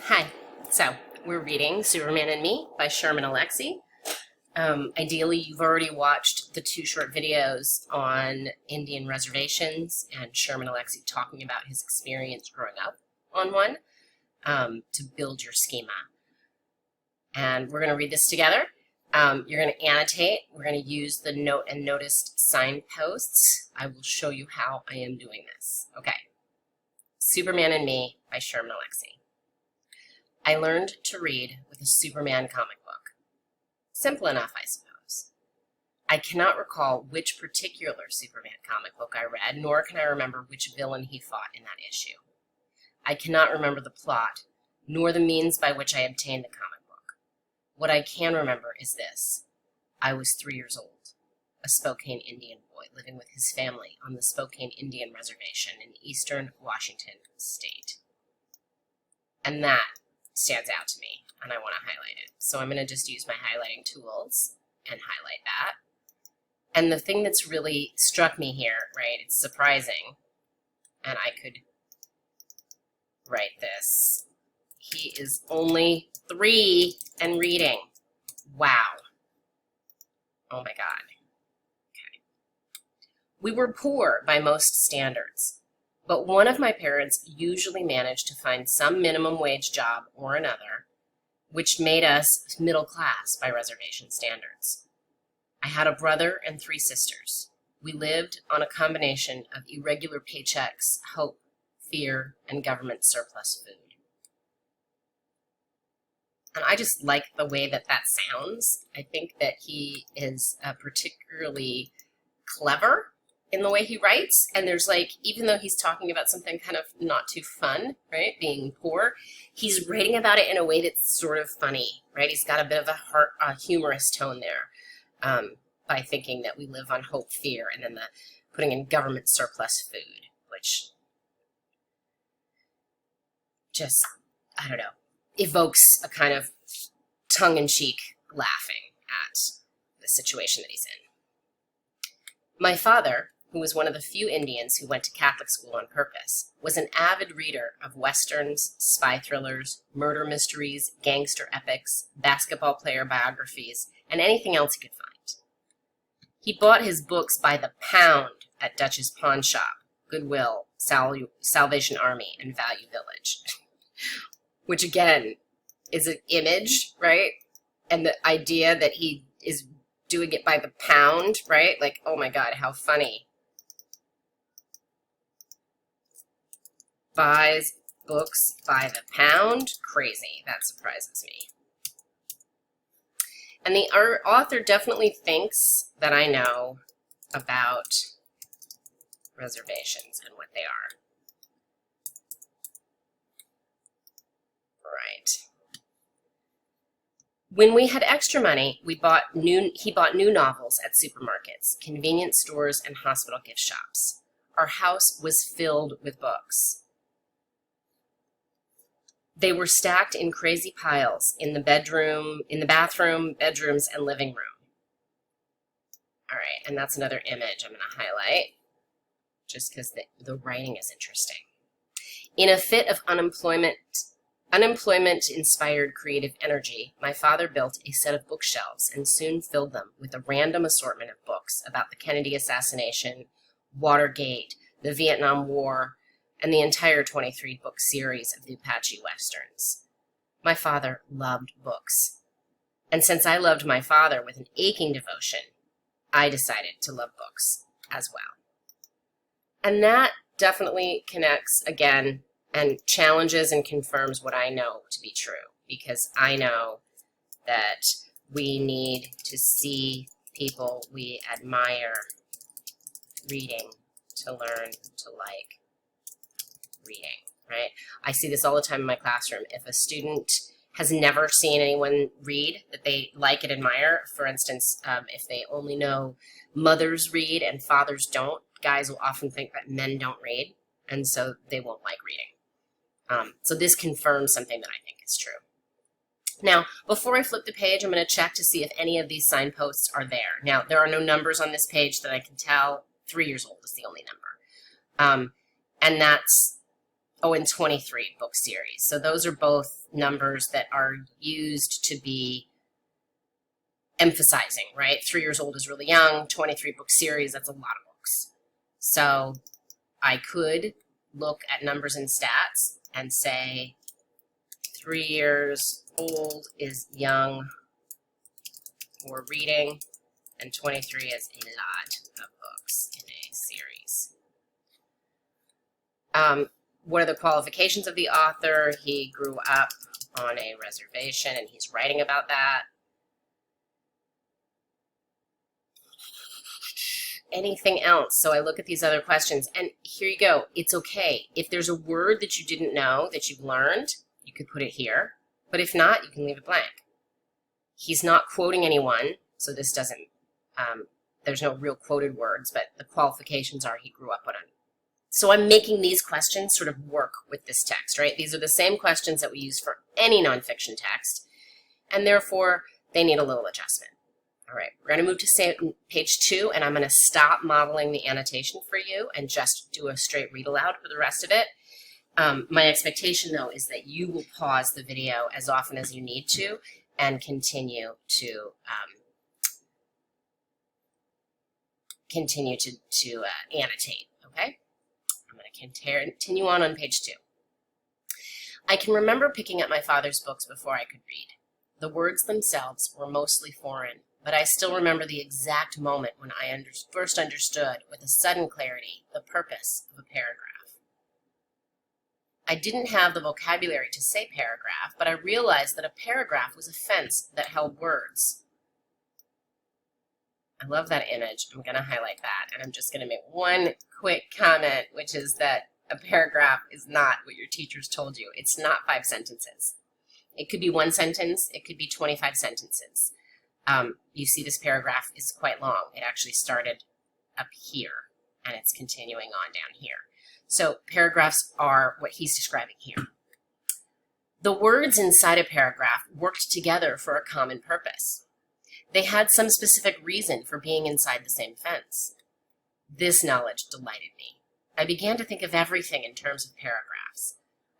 Hi. So, we're reading Superman and Me by Sherman Alexie. Ideally, you've already watched the two short videos on Indian reservations and Sherman Alexie talking about his experience growing up on one to build your schema. And we're going to read this together. You're going to annotate. We're going to use the note and noticed signposts. I will show you how I am doing this. Okay. Superman and Me by Sherman Alexie. I learned to read with a Superman comic book. Simple enough, I suppose. I cannot recall which particular Superman comic book I read, nor can I remember which villain he fought in that issue. I cannot remember the plot, nor the means by which I obtained the comic book. What I can remember is this. I was 3 years old, a Spokane Indian boy living with his family on the Spokane Indian Reservation in eastern Washington state. And that stands out to me, and I want to highlight it. So I'm going to just use my highlighting tools and highlight that. And the thing that's really struck me here, right, it's surprising, and I could write this. He is only 3 and reading. Wow. Oh my God. Okay. We were poor by most standards. But one of my parents usually managed to find some minimum wage job or another, which made us middle class by reservation standards. I had a brother and 3 sisters. We lived on a combination of irregular paychecks, hope, fear, and government surplus food. And I just like the way that that sounds. I think that he is particularly clever in the way he writes, and there's like, even though he's talking about something kind of not too fun, right, being poor, he's writing about it in a way that's sort of funny, right? He's got a bit of a humorous tone there by thinking that we live on hope, fear, and then putting in government surplus food, which just, I don't know, evokes a kind of tongue-in-cheek laughing at the situation that he's in. My father, who was one of the few Indians who went to Catholic school on purpose, was an avid reader of westerns, spy thrillers, murder mysteries, gangster epics, basketball player biographies, and anything else he could find. He bought his books by the pound at Dutch's Pawn Shop, Goodwill, Salvation Army, and Value Village, which again is an image, right? And the idea that he is doing it by the pound, right? Like, oh my God, how funny. Buys books by the pound? Crazy. That surprises me. And the author definitely thinks that I know about reservations and what they are. Right. When we had extra money, he bought new novels at supermarkets, convenience stores, and hospital gift shops. Our house was filled with books. They were stacked in crazy piles in the bathroom, bedrooms, and living room. All right, and that's another image I'm going to highlight, just because the writing is interesting. In a fit of unemployment-inspired creative energy, my father built a set of bookshelves and soon filled them with a random assortment of books about the Kennedy assassination, Watergate, the Vietnam War, and the entire 23-book series of the Apache Westerns. My father loved books. And since I loved my father with an aching devotion, I decided to love books as well. And that definitely connects, again, and challenges and confirms what I know to be true, because I know that we need to see people we admire reading to learn to like reading, right? I see this all the time in my classroom. If a student has never seen anyone read that they like and admire, for instance, if they only know mothers read and fathers don't, guys will often think that men don't read, and so they won't like reading. So this confirms something that I think is true. Now, before I flip the page, I'm going to check to see if any of these signposts are there. Now, there are no numbers on this page that I can tell. 3 years old is the only number. And that's Oh, and 23 book series. So those are both numbers that are used to be emphasizing, right? 3 years old is really young, 23 book series, that's a lot of books. So I could look at numbers and stats and say 3 years old is young for reading, and 23 is a lot of books in a series. What are the qualifications of the author? He grew up on a reservation and he's writing about that. Anything else? So I look at these other questions, and here you go. It's okay. If there's a word that you didn't know that you've learned, you could put it here. But if not, you can leave it blank. He's not quoting anyone, so this doesn't, there's no real quoted words, but the qualifications are he grew up on it. So I'm making these questions sort of work with this text, right? These are the same questions that we use for any nonfiction text, and therefore they need a little adjustment. All right, we're going to move to page 2, and I'm going to stop modeling the annotation for you and just do a straight read aloud for the rest of it. My expectation, though, is that you will pause the video as often as you need to and continue to annotate, okay? I'm going to continue on page 2. I can remember picking up my father's books before I could read. The words themselves were mostly foreign, but I still remember the exact moment when I first understood with a sudden clarity the purpose of a paragraph. I didn't have the vocabulary to say paragraph, but I realized that a paragraph was a fence that held words. I love that image. I'm going to highlight that, and I'm just going to make one quick comment, which is that a paragraph is not what your teachers told you. It's not 5 sentences. It could be 1 sentence. It could be 25 sentences. You see this paragraph is quite long. It actually started up here, and it's continuing on down here. So paragraphs are what he's describing here. The words inside a paragraph worked together for a common purpose. They had some specific reason for being inside the same fence. This knowledge delighted me. I began to think of everything in terms of paragraphs.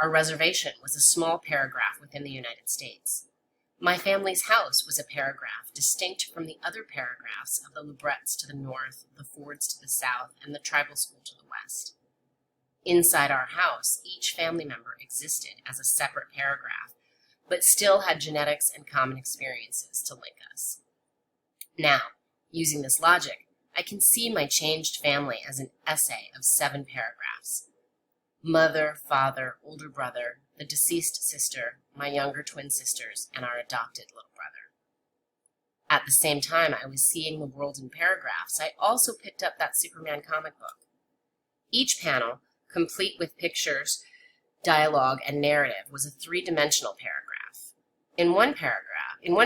Our reservation was a small paragraph within the United States. My family's house was a paragraph distinct from the other paragraphs of the Lebrettes to the north, the Fords to the south, and the tribal school to the west. Inside our house, each family member existed as a separate paragraph, but still had genetics and common experiences to link us. Now, using this logic, I can see my changed family as an essay of 7 paragraphs. Mother, father, older brother, the deceased sister, my younger twin sisters, and our adopted little brother. At the same time I was seeing the world in paragraphs, I also picked up that Superman comic book. Each panel, complete with pictures, dialogue, and narrative, was a 3-dimensional paragraph. In one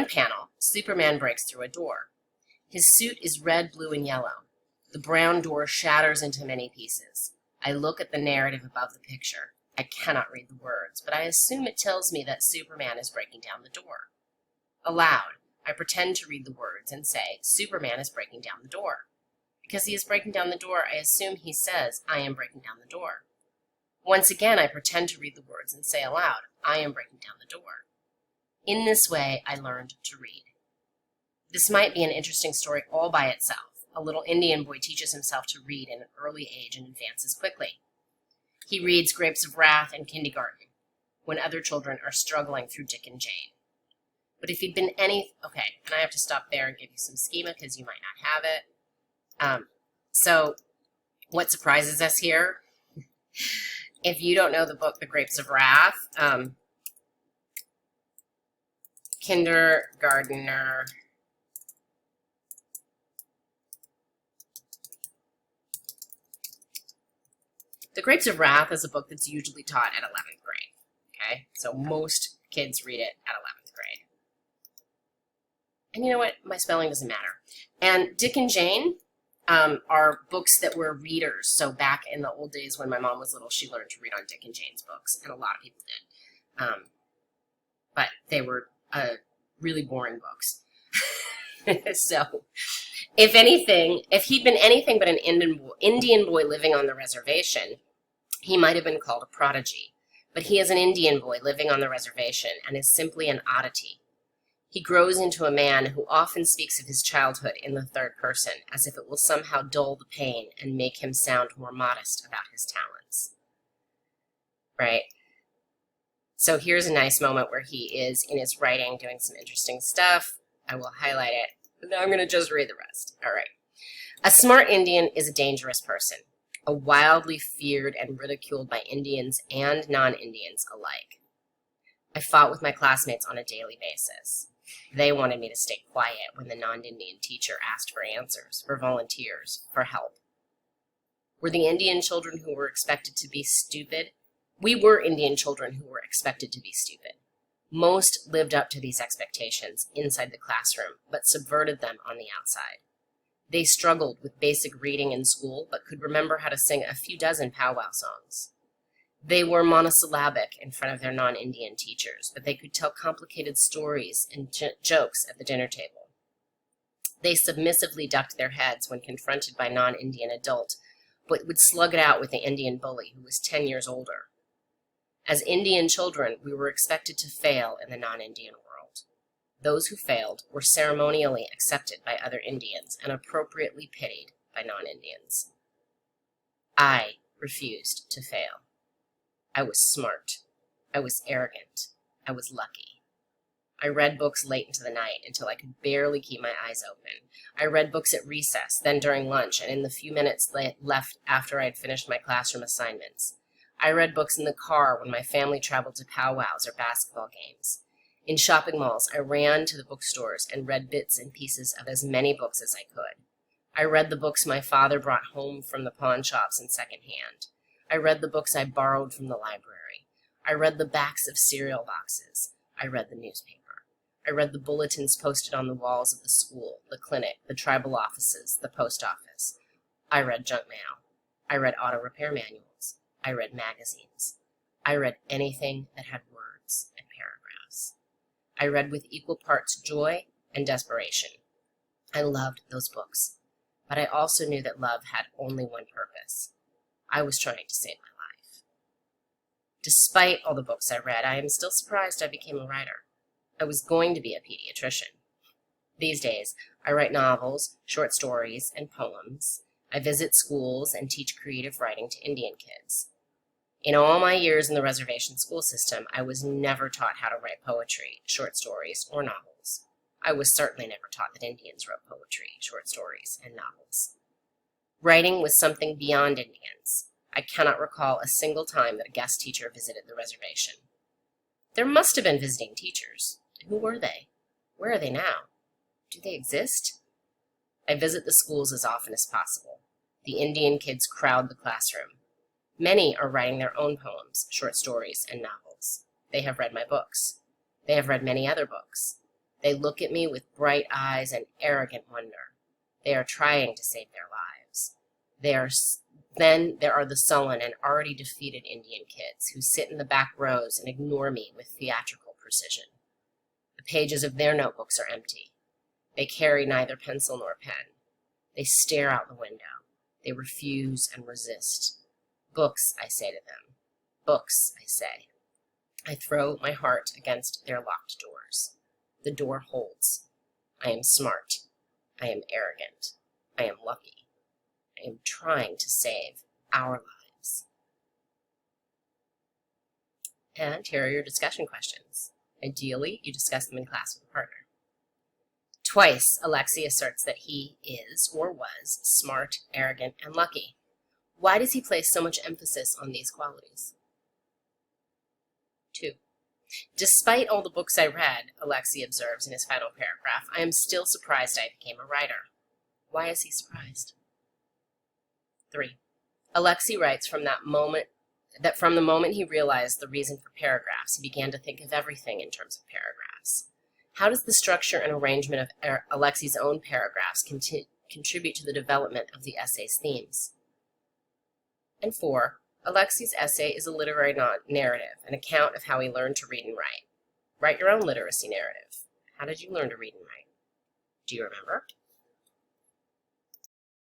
panel, Superman breaks through a door. His suit is red, blue, and yellow. The brown door shatters into many pieces. I look at the narrative above the picture. I cannot read the words, but I assume it tells me that Superman is breaking down the door. Aloud, I pretend to read the words and say, Superman is breaking down the door. Because he is breaking down the door, I assume he says, I am breaking down the door. Once again, I pretend to read the words and say aloud, I am breaking down the door. In this way, I learned to read. This might be an interesting story all by itself. A little Indian boy teaches himself to read in an early age and advances quickly. He reads Grapes of Wrath in kindergarten, when other children are struggling through Dick and Jane. But if he'd been okay, and I have to stop there and give you some schema because you might not have it. So what surprises us here, if you don't know the book, The Grapes of Wrath, kindergartner, The Grapes of Wrath is a book that's usually taught at 11th grade, okay? So most kids read it at 11th grade. And you know what? My spelling doesn't matter. And Dick and Jane are books that were readers. So back in the old days when my mom was little, she learned to read on Dick and Jane's books, and a lot of people did. But they were really boring books. So if anything, if he'd been anything but an Indian boy living on the reservation, He might have been called a prodigy, but he is an Indian boy living on the reservation and is simply an oddity. He grows into a man who often speaks of his childhood in the third person, as if it will somehow dull the pain and make him sound more modest about his talents. Right? So here's a nice moment where he is in his writing doing some interesting stuff. I will highlight it, but now I'm going to just read the rest. All right. A smart Indian is a dangerous person, a wildly feared and ridiculed by Indians and non-Indians alike. I fought with my classmates on a daily basis. They wanted me to stay quiet when the non-Indian teacher asked for answers, for volunteers, for help. Were the Indian children who were expected to be stupid? We were Indian children who were expected to be stupid. Most lived up to these expectations inside the classroom, but subverted them on the outside. They struggled with basic reading in school, but could remember how to sing a few dozen powwow songs. They were monosyllabic in front of their non-Indian teachers, but they could tell complicated stories and jokes at the dinner table. They submissively ducked their heads when confronted by non-Indian adult, but would slug it out with the Indian bully who was 10 years older. As Indian children, we were expected to fail in the non-Indian world. Those who failed were ceremonially accepted by other Indians and appropriately pitied by non-Indians. I refused to fail. I was smart. I was arrogant. I was lucky. I read books late into the night until I could barely keep my eyes open. I read books at recess, then during lunch, and in the few minutes left after I had finished my classroom assignments. I read books in the car when my family traveled to powwows or basketball games. In shopping malls, I ran to the bookstores and read bits and pieces of as many books as I could. I read the books my father brought home from the pawn shops in secondhand. I read the books I borrowed from the library. I read the backs of cereal boxes. I read the newspaper. I read the bulletins posted on the walls of the school, the clinic, the tribal offices, the post office. I read junk mail. I read auto repair manuals. I read magazines. I read anything that had words and paragraphs. I read with equal parts joy and desperation. I loved those books, but I also knew that love had only one purpose. I was trying to save my life. Despite all the books I read, I am still surprised I became a writer. I was going to be a pediatrician. These days, I write novels, short stories, and poems. I visit schools and teach creative writing to Indian kids. In all my years in the reservation school system, I was never taught how to write poetry, short stories, or novels. I was certainly never taught that Indians wrote poetry, short stories, and novels. Writing was something beyond Indians. I cannot recall a single time that a guest teacher visited the reservation. There must have been visiting teachers. Who were they? Where are they now? Do they exist? I visit the schools as often as possible. The Indian kids crowd the classroom. Many are writing their own poems, short stories, and novels. They have read my books. They have read many other books. They look at me with bright eyes and arrogant wonder. They are trying to save their lives. Then there are the sullen and already defeated Indian kids who sit in the back rows and ignore me with theatrical precision. The pages of their notebooks are empty. They carry neither pencil nor pen. They stare out the window. They refuse and resist. Books, I say to them. Books, I say. I throw my heart against their locked doors. The door holds. I am smart. I am arrogant. I am lucky. I am trying to save our lives. And here are your discussion questions. Ideally, you discuss them in class with a partner. Twice, Alexei asserts that he is, or was, smart, arrogant, and lucky. Why does he place so much emphasis on these qualities? 2. Despite all the books I read, Alexei observes in his final paragraph, I am still surprised I became a writer. Why is he surprised? 3. Alexei writes from the moment he realized the reason for paragraphs, he began to think of everything in terms of paragraphs. How does the structure and arrangement of Alexei's own paragraphs contribute to the development of the essay's themes? And 4. Alexei's essay is a literary narrative, an account of how he learned to read and write. Write your own literacy narrative. How did you learn to read and write? Do you remember?